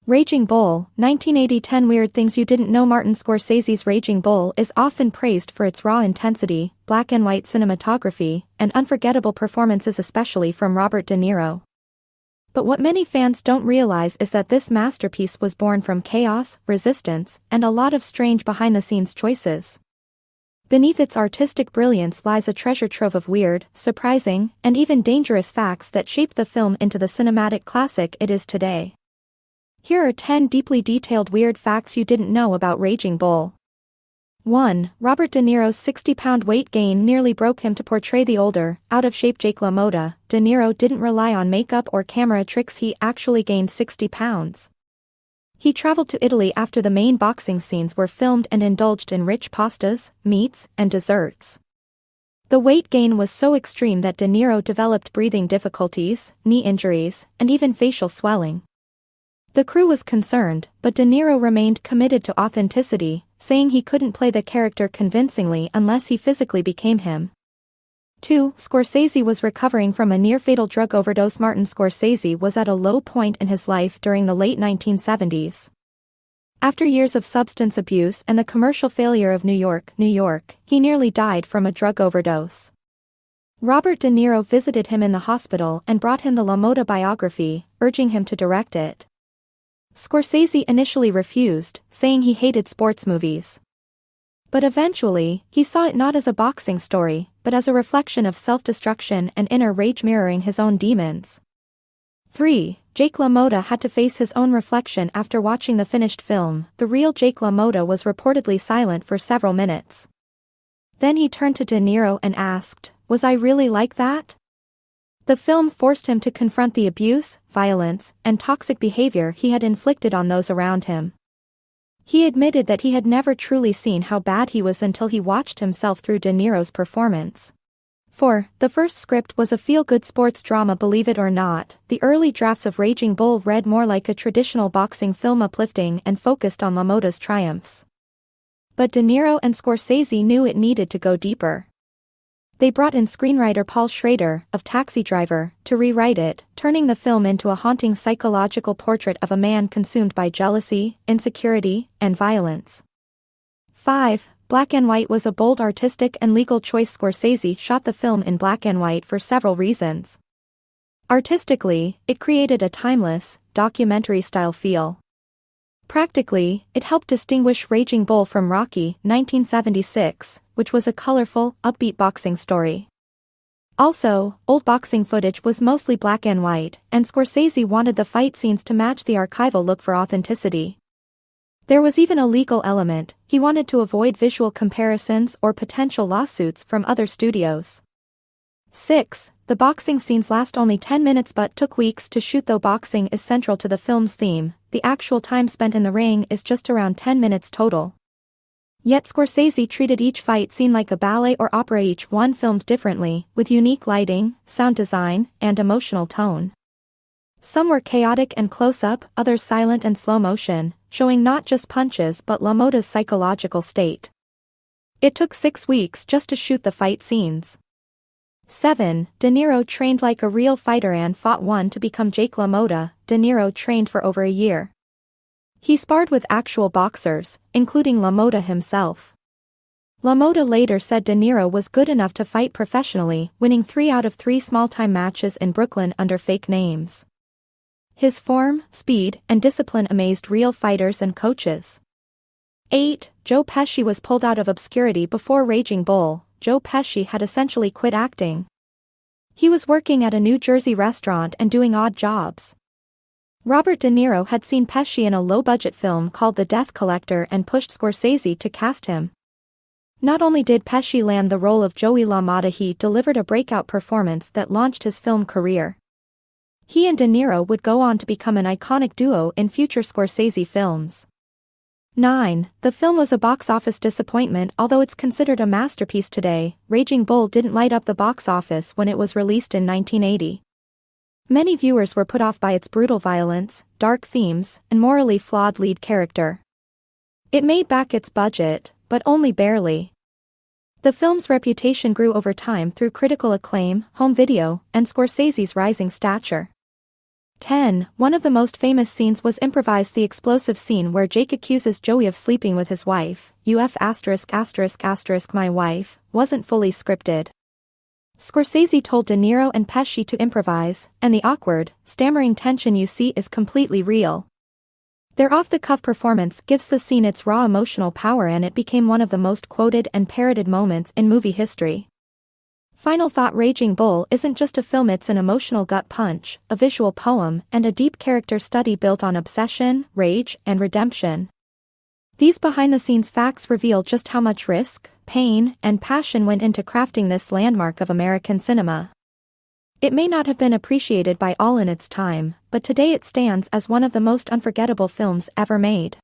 Raging Bull, 1980. 10 Weird Things You Didn't Know. Martin Scorsese's Raging Bull is often praised for its raw intensity, black and white cinematography, and unforgettable performances, especially from Robert De Niro. But what many fans don't realize is that this masterpiece was born from chaos, resistance, and a lot of strange behind-the-scenes choices. Beneath its artistic brilliance lies a treasure trove of weird, surprising, and even dangerous facts that shaped the film into the cinematic classic it is today. Here are 10 deeply detailed weird facts you didn't know about Raging Bull. 1. Robert De Niro's 60-pound weight gain nearly broke him to portray the older, out-of-shape Jake LaMotta. De Niro didn't rely on makeup or camera tricks, he actually gained 60 pounds. He traveled to Italy after the main boxing scenes were filmed and indulged in rich pastas, meats, and desserts. The weight gain was so extreme that De Niro developed breathing difficulties, knee injuries, and even facial swelling. The crew was concerned, but De Niro remained committed to authenticity, saying he couldn't play the character convincingly unless he physically became him. 2. Scorsese was recovering from a near-fatal drug overdose. Martin Scorsese was at a low point in his life during the late 1970s. After years of substance abuse and the commercial failure of New York, he nearly died from a drug overdose. Robert De Niro visited him in the hospital and brought him the LaMotta biography, urging him to direct it. Scorsese initially refused, saying he hated sports movies. But eventually, he saw it not as a boxing story, but as a reflection of self-destruction and inner rage mirroring his own demons. 3. Jake LaMotta had to face his own reflection after watching the finished film. The real Jake LaMotta was reportedly silent for several minutes. Then he turned to De Niro and asked, "Was I really like that?" The film forced him to confront the abuse, violence, and toxic behavior he had inflicted on those around him. He admitted that he had never truly seen how bad he was until he watched himself through De Niro's performance. 4. The first script was a feel-good sports drama. Believe it or not, the early drafts of Raging Bull read more like a traditional boxing film, uplifting and focused on LaMotta's triumphs. But De Niro and Scorsese knew it needed to go deeper. They brought in screenwriter Paul Schrader, of Taxi Driver, to rewrite it, turning the film into a haunting psychological portrait of a man consumed by jealousy, insecurity, and violence. 5. Black and white was a bold artistic and legal choice. Scorsese shot the film in black and white for several reasons. Artistically, it created a timeless, documentary-style feel. Practically, it helped distinguish Raging Bull from Rocky, 1976, which was a colorful, upbeat boxing story. Also, old boxing footage was mostly black and white, and Scorsese wanted the fight scenes to match the archival look for authenticity. There was even a legal element. He wanted to avoid visual comparisons or potential lawsuits from other studios. 6. The boxing scenes last only 10 minutes but took weeks to shoot. Though boxing is central to the film's theme, the actual time spent in the ring is just around 10 minutes total. Yet Scorsese treated each fight scene like a ballet or opera, each one filmed differently, with unique lighting, sound design, and emotional tone. Some were chaotic and close-up, others silent and slow motion, showing not just punches but LaMotta's psychological state. It took 6 weeks just to shoot the fight scenes. 7. De Niro trained like a real fighter and fought one to become Jake LaMotta. De Niro trained for over a year. He sparred with actual boxers, including LaMotta himself. LaMotta later said De Niro was good enough to fight professionally, winning 3 out of 3 small-time matches in Brooklyn under fake names. His form, speed, and discipline amazed real fighters and coaches. 8. Joe Pesci was pulled out of obscurity before Raging Bull. Joe Pesci had essentially quit acting. He was working at a New Jersey restaurant and doing odd jobs. Robert De Niro had seen Pesci in a low-budget film called The Death Collector and pushed Scorsese to cast him. Not only did Pesci land the role of Joey LaMotta, he delivered a breakout performance that launched his film career. He and De Niro would go on to become an iconic duo in future Scorsese films. 9. The film was a box office disappointment. Although it's considered a masterpiece today, Raging Bull didn't light up the box office when it was released in 1980. Many viewers were put off by its brutal violence, dark themes, and morally flawed lead character. It made back its budget, but only barely. The film's reputation grew over time through critical acclaim, home video, and Scorsese's rising stature. 10. One of the most famous scenes was improvised, the explosive scene where Jake accuses Joey of sleeping with his wife. My wife wasn't fully scripted. Scorsese told De Niro and Pesci to improvise, and the awkward, stammering tension you see is completely real. Their off-the-cuff performance gives the scene its raw emotional power, and it became one of the most quoted and parodied moments in movie history. Final thought: Raging Bull isn't just a film, it's an emotional gut punch, a visual poem, and a deep character study built on obsession, rage, and redemption. These behind-the-scenes facts reveal just how much risk, pain, and passion went into crafting this landmark of American cinema. It may not have been appreciated by all in its time, but today it stands as one of the most unforgettable films ever made.